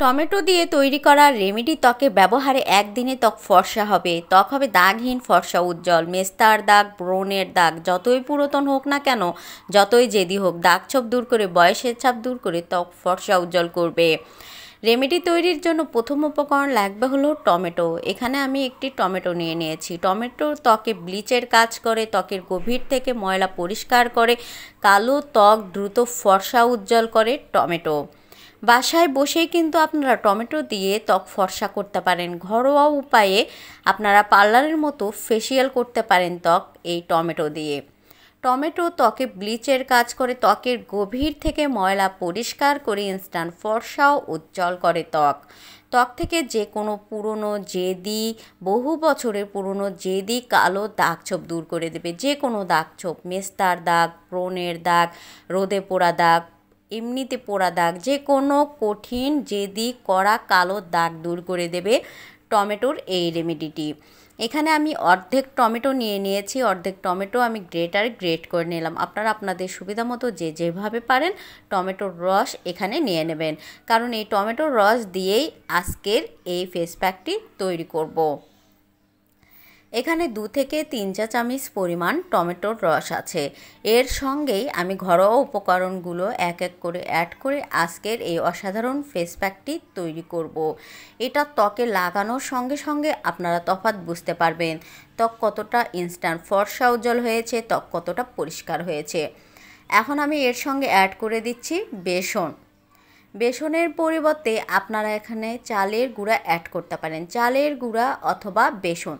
Tomato দিয়ে তৈরি করা রেমেডি ত্বকে ব্যবহারে একদিনে ত্বক ফর্সা হবে। ত্বক হবে দাগহীন, ফর্সা, উজ্জ্বল। মেস্তার দাগ, ব্রণের দাগ যতই পুরাতন হোক না কেন, যতই জেদি হোক, দাগ ছোপ দূর করে, বয়সের ছাপ দূর করে ত্বক ফর্সা উজ্জ্বল করবে। রেমেডি তৈরির জন্য প্রথম উপকরণ লাগবে হলো টমেটো। এখানে আমি একটি টমেটো নিয়ে নিয়েছি। টমেটো ত্বকে ব্লিচের কাজ করে, ত্বকের গভীর থেকে ময়লা পরিষ্কার করে, কালো ত্বক দ্রুত ফর্সা উজ্জ্বল করে টমেটো। বাসায় বসেই কিন্তু আপনারা টমেটো দিয়ে ত্বক ফর্সা করতে পারেন। ঘরোয়া উপায়ে আপনারা পার্লারের মতো ফেসিয়াল করতে পারেন ত্বক এই টমেটো দিয়ে। টমেটো ত্বকে ব্লিচের কাজ করে, ত্বকের গভীর থেকে ময়লা পরিষ্কার করে ইনস্ট্যান্ট ফর্সা ও উজ্জ্বল করে ত্বক। ত্বক থেকে যে কোনো পুরনো জেদি, বহু বছরের পুরনো জেদি কালো দাগ ছোপ দূর করে দেবে। যে কোনো দাগ ছোপ, মেস্তার দাগ, ব্রণের দাগ, রোদে পোড়া দাগ, এমনিতে পোড়া দাগ, যে কোনো কঠিন জেদি কড়া কালো দাগ দূর করে দেবে টমেটোর এই রেমেডিটি। এখানে আমি অর্ধেক টমেটো নিয়ে নিয়েছি। অর্ধেক টমেটো আমি গ্রেট করে নিলাম। আপনারা আপনাদের সুবিধা মতো যে যেভাবে পারেন টমেটোর রস এখানে নিয়ে নেবেন, কারণ এই টমেটোর রস দিয়েই আজকের এই ফেস প্যাকটি তৈরি করব। এখানে 2 থেকে 3 চা চামচ পরিমাণ টমেটোর রস আছে। এর সঙ্গেই আমি ঘরোয়া উপকরণগুলো এক এক করে অ্যাড করে আজকের এই অসাধারণ ফেস প্যাকটি তৈরি করব। এটা ত্বকে লাগানোর সঙ্গে সঙ্গে আপনারা তফাৎ বুঝতে পারবেন, ত্বক কতটা ইনস্ট্যান্ট ফর্সা উজ্জ্বল হয়েছে, ত্বক কতটা পরিষ্কার হয়েছে। এখন আমি এর সঙ্গে অ্যাড করে দিচ্ছি বেসন। বেসনের পরিবর্তে আপনারা এখানে চালের গুঁড়া অ্যাড করতে পারেন। চালের গুঁড়া অথবা বেসন,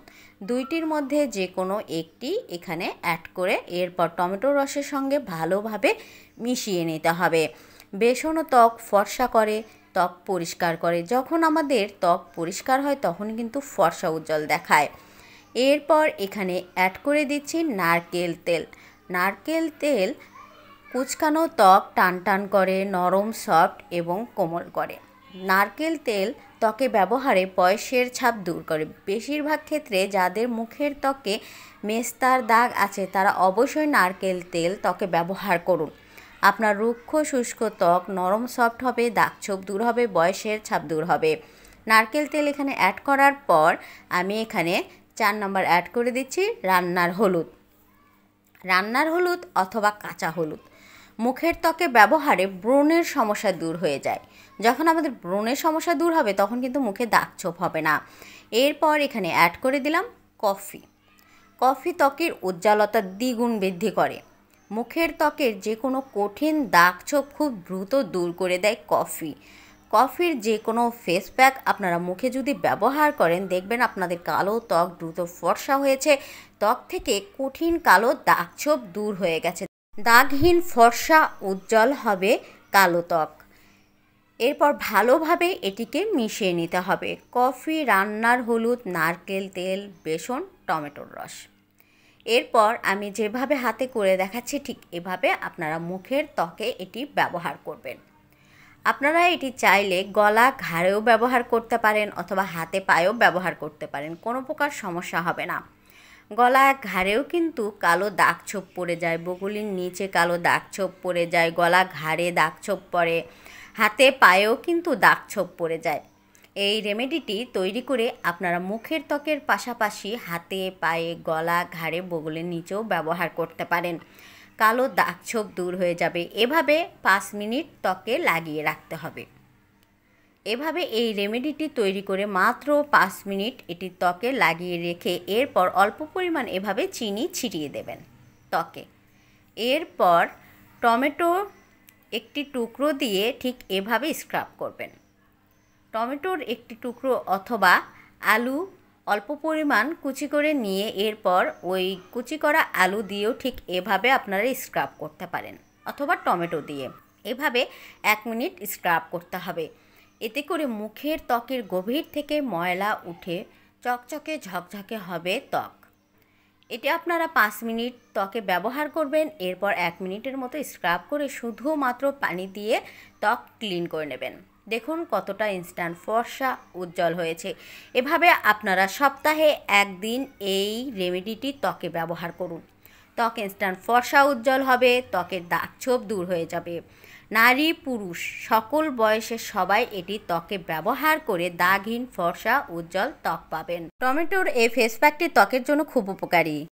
দুইটির মধ্যে যে কোনো একটি এখানে অ্যাড করে এরপর টমেটো রসের সঙ্গে ভালোভাবে মিশিয়ে নিতে হবে। বেসনও ত্বক ফর্সা করে, ত্বক পরিষ্কার করে। যখন আমাদের ত্বক পরিষ্কার হয় তখন কিন্তু ফর্সা উজ্জ্বল দেখায়। এরপর এখানে অ্যাড করে দিচ্ছি নারকেল তেল। নারকেল তেল কুচকানো ত্বক টান টান করে, নরম, সফট এবং কোমল করে। নারকেল তেল ত্বকে ব্যবহারে বয়সের ছাপ দূর করে। বেশিরভাগ ক্ষেত্রে যাদের মুখের ত্বকে মেস্তার দাগ আছে তারা অবশ্যই নারকেল তেল ত্বকে ব্যবহার করুন। আপনার রুক্ষ শুষ্ক ত্বক নরম সফট হবে, দাগ ছোপ দূর হবে, বয়সের ছাপ দূর হবে। নারকেল তেল এখানে অ্যাড করার পর আমি এখানে 4 নম্বর অ্যাড করে দিচ্ছি রান্নার হলুদ। রান্নার হলুদ অথবা কাঁচা হলুদ মুখের ত্বকে ব্যবহারে ব্রণের সমস্যা দূর হয়ে যায়। যখন আমাদের ব্রণের সমস্যা দূর হবে তখন কিন্তু মুখে দাগ ছোপ হবে না। এরপর এখানে অ্যাড করে দিলাম কফি। কফি ত্বকের উজ্জ্বলতা দ্বিগুণ বৃদ্ধি করে। মুখের ত্বকের যে কোনো কঠিন দাগ ছোপ খুব দ্রুত দূর করে দেয় কফি। কফির যে কোনো ফেস প্যাক আপনারা মুখে যদি ব্যবহার করেন দেখবেন আপনাদের কালো ত্বক দ্রুত ফর্সা হয়েছে, ত্বক থেকে কঠিন কালো দাগ ছোপ দূর হয়ে গেছে। দাগহীন ফর্সা উজ্জ্বল হবে কালো ত্বক। এরপর ভালোভাবে এটিকে মিশিয়ে নিতে হবে। কফি, রান্নার হলুদ, নারকেল তেল, বেসন, টমেটোর রস। এরপর আমি যেভাবে হাতে করে দেখাচ্ছি ঠিক এভাবে আপনারা মুখের ত্বকে এটি ব্যবহার করবেন। আপনারা এটি চাইলে গলা ঘাড়েও ব্যবহার করতে পারেন অথবা হাতে পায়েও ব্যবহার করতে পারেন, কোনো প্রকার সমস্যা হবে না। গলা ঘাড়েও কিন্তু কালো দাগ ছোপ পড়ে যায়, বগুলির নিচে কালো দাগ ছোপ পড়ে যায়, গলা ঘাড়ে দাগ ছোপ পড়ে, হাতে পায়েও কিন্তু দাগ ছোপ পড়ে যায়। এই রেমেডিটি তৈরি করে আপনারা মুখের ত্বকের পাশাপাশি হাতে, পায়ে, গলা, ঘাড়ে, বগুলির নিচেও ব্যবহার করতে পারেন। কালো দাগ ছোপ দূর হয়ে যাবে। এভাবে 5 মিনিট ত্বকে লাগিয়ে রাখতে হবে। এভাবে এই রেমেডিটি তৈরি করে মাত্র 5 মিনিট এটি ত্বকে লাগিয়ে রেখে এরপর অল্প পরিমাণ এভাবে চিনি ছিটিয়ে দেবেন ত্বকে। এরপর টমেটো একটি টুকরো দিয়ে ঠিক এভাবে স্ক্রাব করবেন। টমেটোর একটি টুকরো অথবা আলু অল্প পরিমাণ কুচি করে নিয়ে এরপর ওই কুচি করা আলু দিয়েও ঠিক এভাবে আপনারা স্ক্রাব করতে পারেন অথবা টমেটো দিয়ে। এভাবে 1 মিনিট স্ক্রাব করতে হবে। এতে করে মুখের ত্বকের গভীর থেকে ময়লা উঠে চকচকে ঝকঝকে হবে ত্বক। এটি আপনারা 5 মিনিট ত্বকে ব্যবহার করবেন। এরপর 1 মিনিটের মতো স্ক্রাব করে শুধুমাত্র পানি দিয়ে ত্বক ক্লিন করে নেবেন। দেখুন কতটা ইনস্ট্যান্ট ফর্সা উজ্জ্বল হয়েছে। এভাবে আপনারা সপ্তাহে 1 দিন এই রেমেডিটি ত্বকে ব্যবহার করুন। ত্বক ইনস্ট্যান্ট ফর্সা উজ্জ্বল হবে, ত্বকের দাগ ছোপ দূর হয়ে যাবে। নারী পুরুষ সকল বয়সের সবাই এটি ত্বকে ব্যবহার করে দাগহীন ফর্সা উজ্জ্বল ত্বক পাবেন। টমেটোর এই ফেস প্যাকটি ত্বকের জন্য খুব উপকারী।